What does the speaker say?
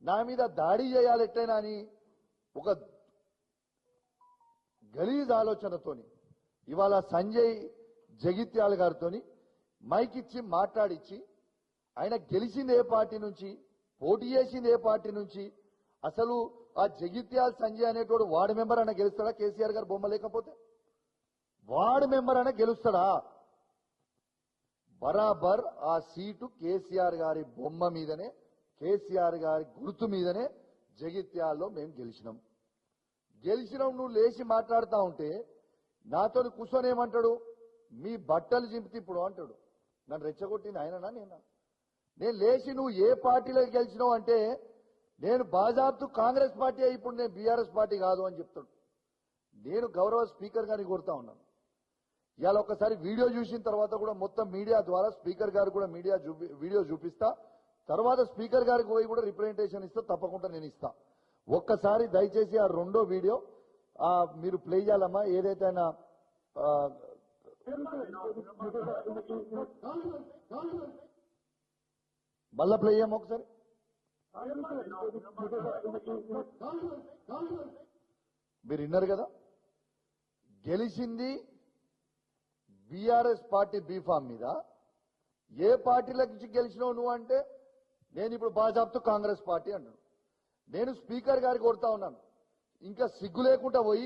నా మీద దాడి చేయాలి ఎట్లయినా అని ఒక గలీజ్ ఆలోచనతోని ఇవాళ సంజయ్ జగిత్యాల గారితోని మైక్ ఇచ్చి మాట్లాడిచ్చి ఆయన గెలిచింది ఏ పార్టీ నుంచి, పోటీ చేసింది ఏ పార్టీ నుంచి, అసలు ఆ జగిత్యాల సంజయ్ అనేటోడు వార్డు మెంబర్ అయినా గెలుస్తాడా? కేసీఆర్ గారు బొమ్మ లేకపోతే వార్డు మెంబర్ అయినా గెలుస్తాడా? బరాబర్ ఆ సీటు కేసీఆర్ గారి బొమ్మ మీదనే, కేసీఆర్ గారి గుర్తు మీదనే జగిత్యాల్లో మేము గెలిచినాం. నువ్వు లేచి మాట్లాడుతా ఉంటే నాతో కూర్చొని ఏమంటాడు, మీ బట్టలు చింపితే ఇప్పుడు అంటాడు. నన్ను రెచ్చగొట్టింది ఆయననా నేనా? నేను లేచి నువ్వు ఏ పార్టీలోకి గెలిచినావు అంటే నేను బాజాబ్తు కాంగ్రెస్ పార్టీ ఇప్పుడు నేను బీఆర్ఎస్ పార్టీ కాదు అని చెప్తాడు. నేను గౌరవ స్పీకర్ గారిని కోరుతా ఉన్నాను, ఇవాళ ఒకసారి వీడియో చూసిన తర్వాత కూడా మొత్తం మీడియా ద్వారా స్పీకర్ గారు కూడా వీడియో చూపిస్తా, తర్వాత స్పీకర్ గారికి పోయి కూడా రిప్రజెంటేషన్ ఇస్తా, తప్పకుండా నేను ఇస్తా. ఒక్కసారి దయచేసి ఆ రెండో వీడియో మీరు ప్లే చేయాలమ్మా. ఏదైతే ఆయన మళ్ళా ప్లే చేయమ్మా ఒకసారి. మీరు విన్నారు కదా, గెలిచింది బీఆర్ఎస్ పార్టీ బీఫామ్ మీద. ఏ పార్టీలకు గెలిచినావు నువ్వు అంటే నేను ఇప్పుడు బాజాబ్తు కాంగ్రెస్ పార్టీ అంటాను. నేను స్పీకర్ గారికి కోరుతా ఉన్నాను, ఇంకా సిగ్గు లేకుండా పోయి